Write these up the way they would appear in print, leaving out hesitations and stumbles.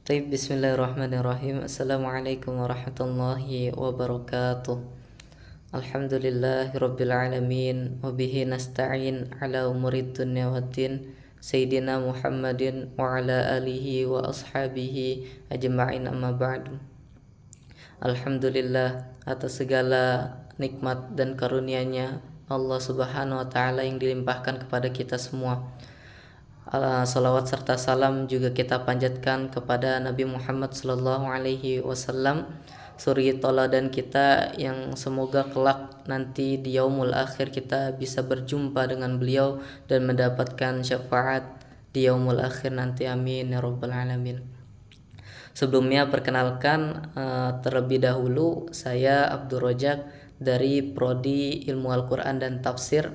Taib, bismillahirrahmanirrahim. Assalamualaikum warahmatullahi wabarakatuh. Alhamdulillahi rabbil alamin. Wabihi nasta'in ala umurid dunya waddin. Sayyidina Muhammadin wa ala alihi wa ashabihi ajma'in, amma ba'du. Alhamdulillah atas segala nikmat dan karunia-Nya Allah subhanahu wa ta'ala yang dilimpahkan kepada kita semua. Salawat serta salam juga kita panjatkan kepada Nabi Muhammad sallallahu alaihi wasallam, suri toladan kita yang semoga kelak nanti di yaumul akhir kita bisa berjumpa dengan beliau dan mendapatkan syafaat di yaumul akhir nanti, amin ya rabbal alamin. Sebelumnya perkenalkan, terlebih dahulu saya Abdul Rojak dari Prodi Ilmu Al-Quran dan Tafsir.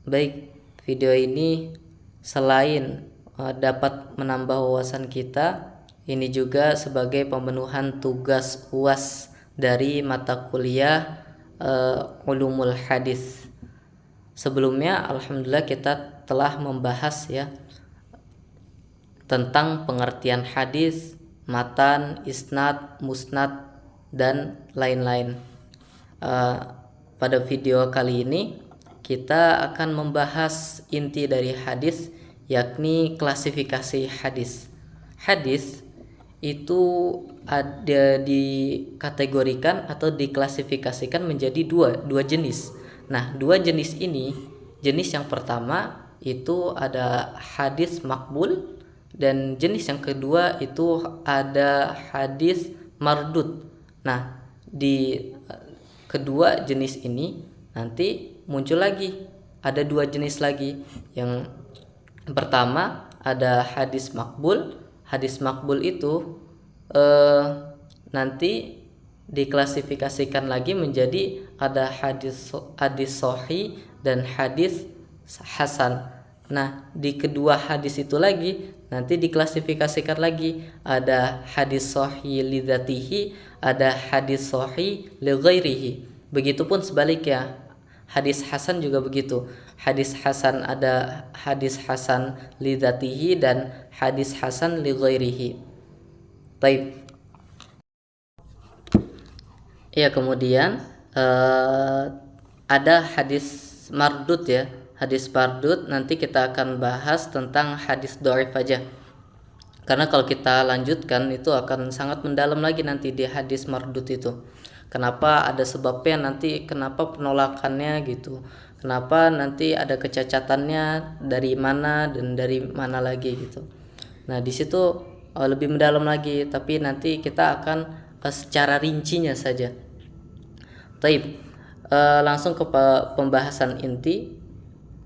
Baik, video ini selain dapat menambah wawasan kita, ini juga sebagai pemenuhan tugas UAS dari mata kuliah Ulumul Hadis. Sebelumnya alhamdulillah kita telah membahas ya tentang pengertian hadis, matan, isnad, musnad dan lain-lain. Pada video kali ini kita akan membahas inti dari hadis, yakni klasifikasi hadis. Hadis itu ada dikategorikan atau diklasifikasikan menjadi dua jenis. Nah, dua jenis ini, jenis yang pertama itu ada hadis makbul dan jenis yang kedua itu ada hadis mardud. Nah, di kedua jenis ini nanti muncul lagi ada dua jenis lagi. Yang pertama ada hadis makbul. Hadis makbul itu nanti diklasifikasikan lagi menjadi ada hadis sahih dan hadis hasan. Nah, di kedua hadis itu lagi nanti diklasifikasikan lagi ada hadis sahih li dzatihi, ada hadis sahih li ghairihi. Begitupun sebaliknya, hadis hasan juga begitu. Hadis hasan ada hadis hasan li dzatihi dan hadis hasan li ghairihi. Baik. Ya, kemudian ada hadis mardud ya. Hadis mardud nanti kita akan bahas tentang hadis dhaif aja. Karena kalau kita lanjutkan itu akan sangat mendalam lagi nanti di hadis mardud itu. Kenapa ada sebabnya nanti, kenapa penolakannya gitu. Kenapa nanti ada kecacatannya, dari mana dan dari mana lagi gitu. Nah, di situ lebih mendalam lagi, tapi nanti kita akan secara rincinya saja. Taib. Langsung ke pembahasan inti.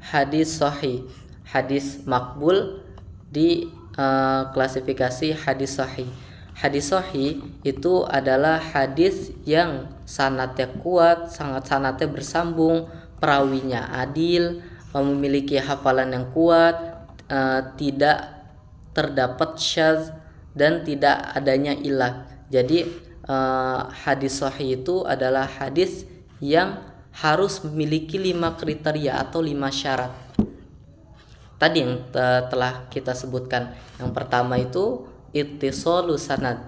Hadis sahih, hadis makbul di klasifikasi hadis sahih. Hadis sahih itu adalah hadis yang sanadnya kuat, sanadnya bersambung, perawinya adil, memiliki hafalan yang kuat, tidak terdapat syadz dan tidak adanya ilah. Jadi hadis sahih itu adalah hadis yang harus memiliki 5 kriteria atau 5 syarat. Tadi yang telah kita sebutkan. Yang pertama itu ittisalus sanad.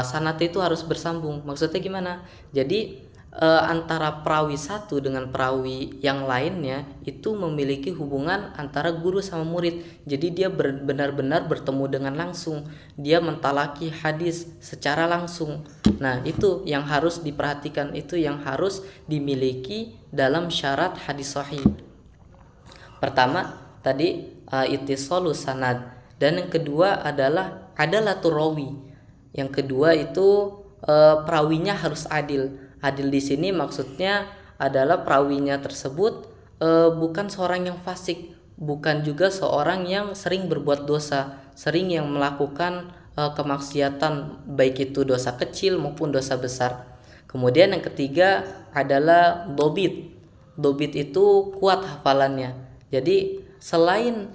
Sanad itu harus bersambung. Maksudnya gimana? Jadi antara perawi satu dengan perawi yang lainnya itu memiliki hubungan antara guru sama murid. Jadi dia benar-benar bertemu dengan langsung. Dia mentalaki hadis secara langsung. Nah, itu yang harus diperhatikan, itu yang harus dimiliki dalam syarat hadis sahih. Pertama tadi ittisalus sanad, dan yang kedua adalah adalatur rawi. Yang kedua itu perawinya harus adil. Adil di sini maksudnya adalah perawinya tersebut bukan seorang yang fasik, bukan juga seorang yang sering berbuat dosa, sering yang melakukan kemaksiatan, baik itu dosa kecil maupun dosa besar. Kemudian yang ketiga adalah dobit. Dobit itu kuat hafalannya. Jadi selain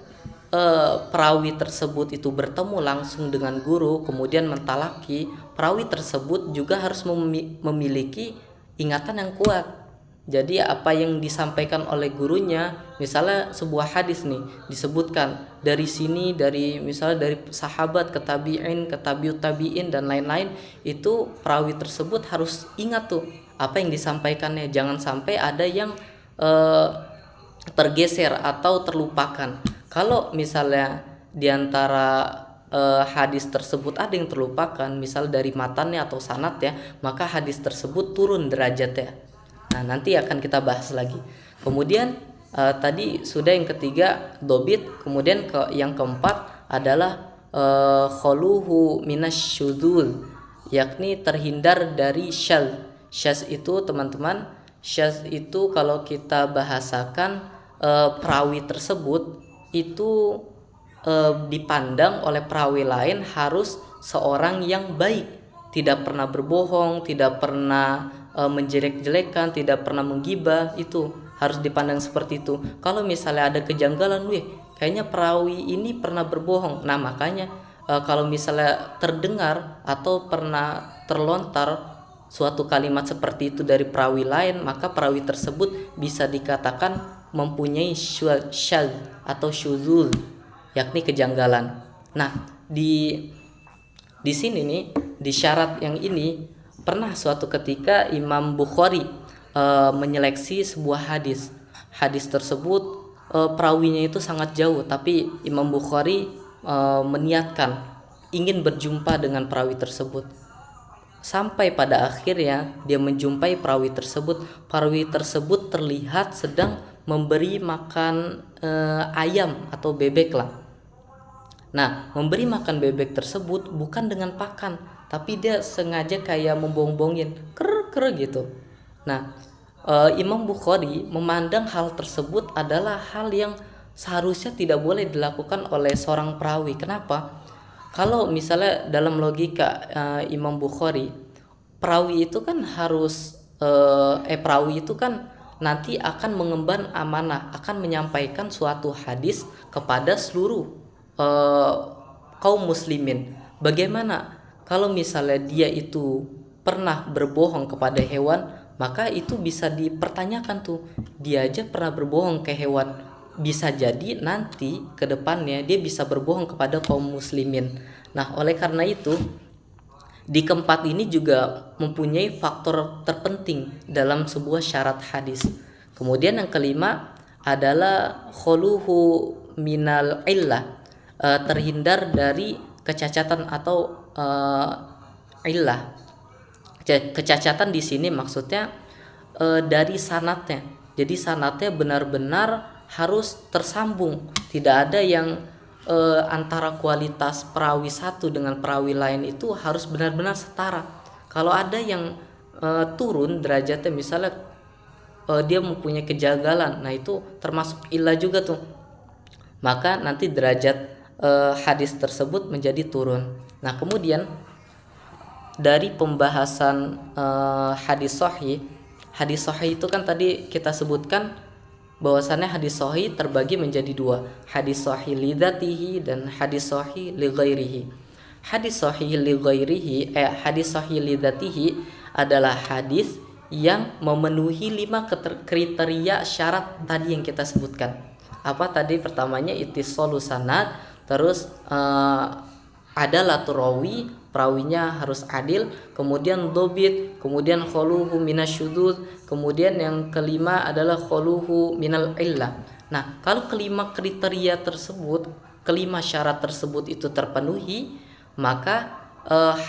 perawi tersebut itu bertemu langsung dengan guru kemudian mentalaki, perawi tersebut juga harus memiliki ingatan yang kuat. Jadi apa yang disampaikan oleh gurunya, misalnya sebuah hadis nih disebutkan dari sini, dari misalnya dari sahabat ke tabi'in, ke tabiut tabi'in dan lain-lain, itu perawi tersebut harus ingat tuh apa yang disampaikannya. Jangan sampai ada yang tergeser atau terlupakan. Kalau misalnya diantara hadis tersebut ada yang terlupakan, misal dari matannya atau sanad ya, maka hadis tersebut turun derajatnya. Nah, nanti akan kita bahas lagi. Kemudian tadi sudah yang ketiga dobit, kemudian yang keempat adalah kholuhu minasyudzul, yakni terhindar dari syadz. Syadz itu teman-teman, syadz itu kalau kita bahasakan perawi tersebut itu dipandang oleh perawi lain harus seorang yang baik, tidak pernah berbohong, tidak pernah menjelek-jelekan, tidak pernah menggibah, itu harus dipandang seperti itu. Kalau misalnya ada kejanggalan, kayaknya perawi ini pernah berbohong. Nah, makanya kalau misalnya terdengar atau pernah terlontar suatu kalimat seperti itu dari perawi lain, maka perawi tersebut bisa dikatakan mempunyai syadz atau syudzul, yakni kejanggalan. Nah, di sini nih, di syarat yang ini, pernah suatu ketika Imam Bukhari menyeleksi sebuah hadis. Hadis tersebut perawinya itu sangat jauh, tapi Imam Bukhari meniatkan ingin berjumpa dengan perawi tersebut. Sampai pada akhirnya dia menjumpai perawi tersebut. Perawi tersebut terlihat sedang memberi makan ayam atau bebek lah. Nah, memberi makan bebek tersebut bukan dengan pakan, tapi dia sengaja kayak membohong-bohongin, ker gitu. Nah, Imam Bukhari memandang hal tersebut adalah hal yang seharusnya tidak boleh dilakukan oleh seorang perawi. Kenapa? Kalau misalnya dalam logika Imam Bukhari, perawi itu kan harus perawi itu kan nanti akan mengemban amanah, akan menyampaikan suatu hadis kepada seluruh kaum muslimin. Bagaimana kalau misalnya dia itu pernah berbohong kepada hewan, maka itu bisa dipertanyakan tuh. Dia aja pernah berbohong ke hewan, bisa jadi nanti ke depannya dia bisa berbohong kepada kaum muslimin. Nah, oleh karena itu di keempat ini juga mempunyai faktor terpenting dalam sebuah syarat hadis. Kemudian yang kelima adalah khuluhu minal illah, terhindar dari kecacatan atau illah. Kecacatan di sini maksudnya dari sanatnya. Jadi sanatnya benar-benar harus tersambung, tidak ada yang antara kualitas perawi satu dengan perawi lain itu harus benar-benar setara. Kalau ada yang turun derajatnya, misalnya dia mempunyai kejanggalan, nah itu termasuk illah juga tuh, maka nanti derajat hadis tersebut menjadi turun. Nah, kemudian dari pembahasan hadis sahih itu kan tadi kita sebutkan bahwasannya hadis sahih terbagi menjadi dua, hadis sahih li dzatihi dan hadis sahih li ghairihi. Hadis sahih li ghairihi hadis sahih li dzatihi adalah hadis yang memenuhi 5 kriteria syarat tadi yang kita sebutkan. Apa tadi? Pertamanya ittisalus sanad, terus adalah rawi, perawinya harus adil, kemudian dobit, kemudian kholuhu minasyudzuz, kemudian yang kelima adalah kholuhu minal illah. Nah, kalau kelima kriteria tersebut, kelima syarat tersebut itu terpenuhi, maka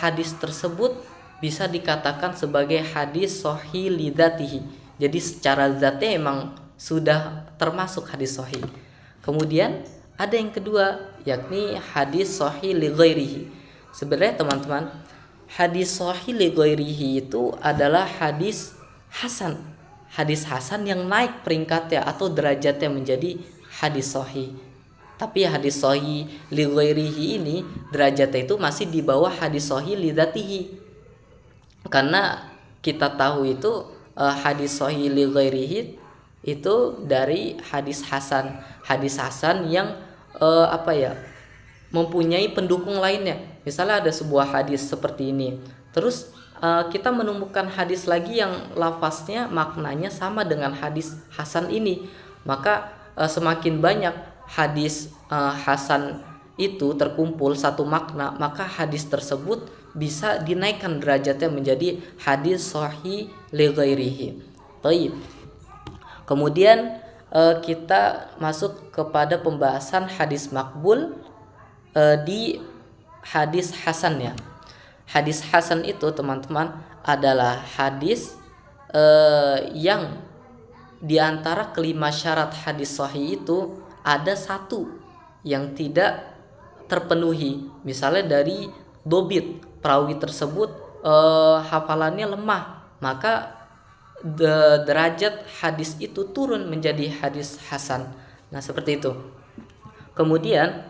hadis tersebut bisa dikatakan sebagai hadis sahih li dzatihi. Jadi secara zatnya emang sudah termasuk hadis sahih. Kemudian ada yang kedua, yakni hadis sahih li ghairihi. Sebenarnya teman-teman, hadis sahih li ghairihi itu adalah hadis hasan. Hadis hasan yang naik peringkatnya atau derajatnya menjadi hadis sahih. Tapi hadis sahih li ghairihi ini derajatnya itu masih di bawah hadis sahih li dzatihi. Karena kita tahu itu hadis sahih li ghairihi itu dari hadis hasan. Hadis hasan yang mempunyai pendukung lainnya. Misalnya ada sebuah hadis seperti ini, terus kita menemukan hadis lagi yang lafaznya maknanya sama dengan hadis hasan ini, maka semakin banyak hadis hasan itu terkumpul satu makna, maka hadis tersebut bisa dinaikkan derajatnya menjadi hadis sahih li ghairihi. Baik. Kemudian kita masuk kepada pembahasan hadis makbul di hadis hasan ya. Hadis hasan itu teman-teman adalah hadis yang diantara kelima syarat hadis sahih itu ada satu yang tidak terpenuhi. Misalnya dari dobit, perawi tersebut hafalannya lemah, maka derajat hadis itu turun menjadi hadis hasan. Nah seperti itu. Kemudian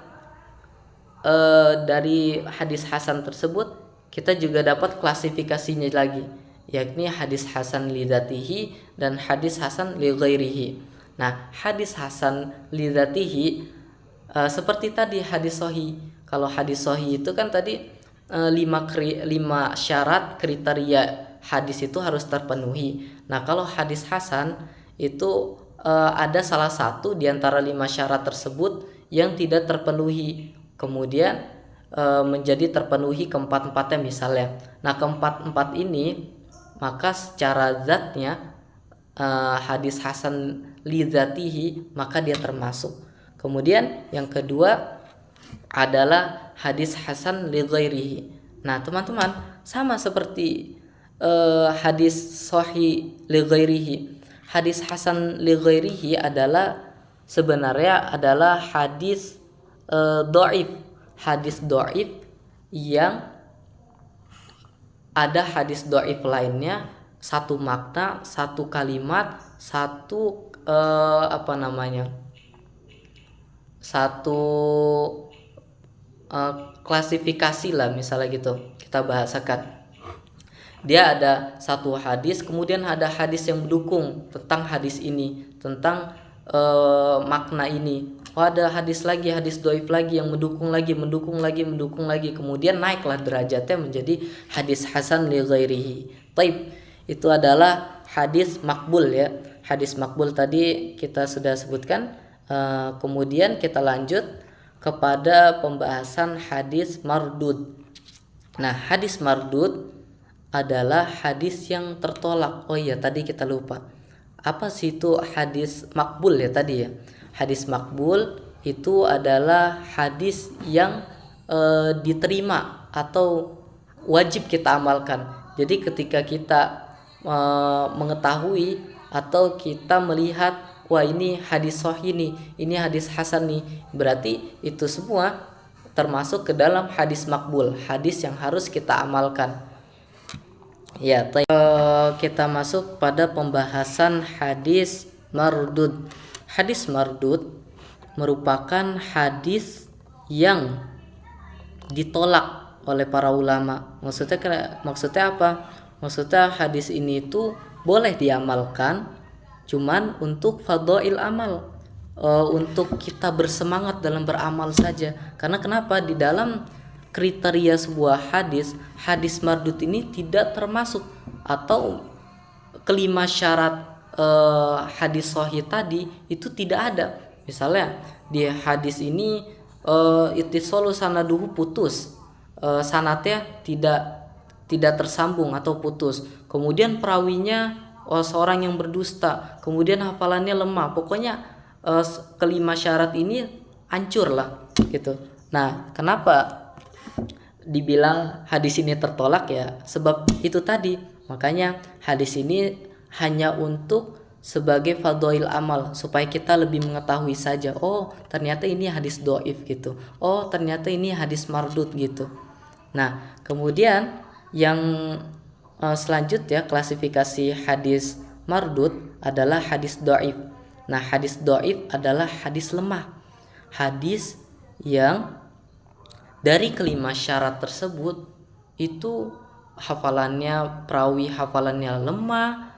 dari hadis hasan tersebut kita juga dapat klasifikasinya lagi, yakni hadis hasan li dzatihi dan hadis hasan li ghairihi. Nah, hadis hasan li dzatihi seperti tadi hadis sahih. Kalau hadis sahih itu kan tadi 5 syarat kriteria hadis itu harus terpenuhi. Nah, kalau hadis hasan itu ada salah satu di antara 5 syarat tersebut yang tidak terpenuhi. Kemudian menjadi terpenuhi keempat-empatnya misalnya. Nah keempat-empat ini maka secara zatnya hadis hasan li dzatihi maka dia termasuk. Kemudian yang kedua adalah hadis hasan li ghairihi. Nah teman-teman sama seperti hadis sahih li ghairihi. Hadis hasan li ghairihi sebenarnya adalah hadis dhaif. Hadis dhaif yang ada hadis dhaif lainnya satu makna, satu kalimat, satu satu klasifikasi lah misalnya gitu kita bahasakan. Dia ada satu hadis, kemudian ada hadis yang mendukung tentang hadis ini, tentang makna ini. Ada hadis lagi, hadis dhaif lagi yang mendukung lagi, kemudian naiklah derajatnya menjadi hadis hasan li ghairihi. Taib. Itu adalah hadis makbul ya. Hadis makbul tadi kita sudah sebutkan. Kemudian kita lanjut kepada pembahasan hadis mardud. Nah, hadis mardud adalah hadis yang tertolak. Oh iya, tadi kita lupa. Apa sih itu hadis makbul ya tadi ya? Hadis makbul itu adalah hadis yang diterima atau wajib kita amalkan. Jadi ketika kita mengetahui atau kita melihat wah ini hadis sahih nih, ini hadis hasan nih, berarti itu semua termasuk ke dalam hadis makbul, hadis yang harus kita amalkan. Ya, kita masuk pada pembahasan hadis mardud. Hadis mardud merupakan hadis yang ditolak oleh para ulama. Maksudnya apa? Maksudnya hadis ini itu boleh diamalkan, cuman untuk fadhail amal, untuk kita bersemangat dalam beramal saja. Karena kenapa? Di dalam kriteria sebuah hadis mardud ini tidak termasuk atau kelima syarat hadis sahih tadi itu tidak ada. Misalnya di hadis ini ittisalu sanaduhu putus, sanatnya tidak tersambung atau putus. Kemudian perawinya seorang yang berdusta, kemudian hafalannya lemah. Pokoknya kelima syarat ini hancur lah gitu. Nah, kenapa dibilang hadis ini tertolak ya? Sebab itu tadi. Makanya hadis ini hanya untuk sebagai fadhail amal, supaya kita lebih mengetahui saja, oh ternyata ini hadis dhaif gitu, oh ternyata ini hadis mardud gitu. Nah kemudian yang selanjutnya klasifikasi hadis mardud adalah hadis dhaif. Nah hadis dhaif adalah hadis lemah, hadis yang dari kelima syarat tersebut itu perawi hafalannya lemah,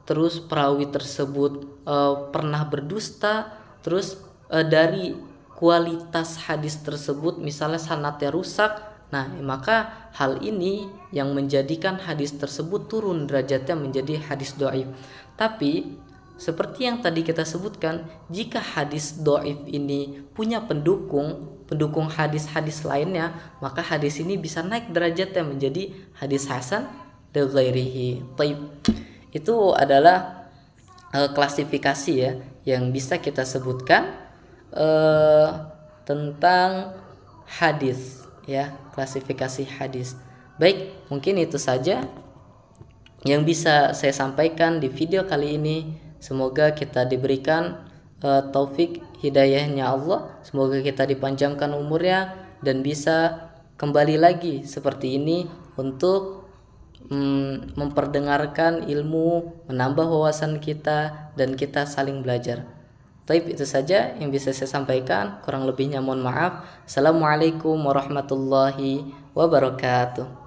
terus perawi tersebut pernah berdusta, terus dari kualitas hadis tersebut misalnya sanadnya rusak, Nah, maka hal ini yang menjadikan hadis tersebut turun derajatnya menjadi hadis dhaif. Tapi seperti yang tadi kita sebutkan, jika hadis dhaif ini punya pendukung hadis-hadis lainnya, maka hadis ini bisa naik derajatnya menjadi hadis hasan li ghairihi. Itu adalah klasifikasi ya yang bisa kita sebutkan tentang hadis ya, klasifikasi hadis. Baik, mungkin itu saja yang bisa saya sampaikan di video kali ini. Semoga kita diberikan taufik hidayahnya Allah, semoga kita dipanjangkan umurnya dan bisa kembali lagi seperti ini untuk memperdengarkan ilmu, menambah wawasan kita, dan kita saling belajar. Baik, itu saja yang bisa saya sampaikan, kurang lebihnya mohon maaf. Assalamualaikum warahmatullahi wabarakatuh.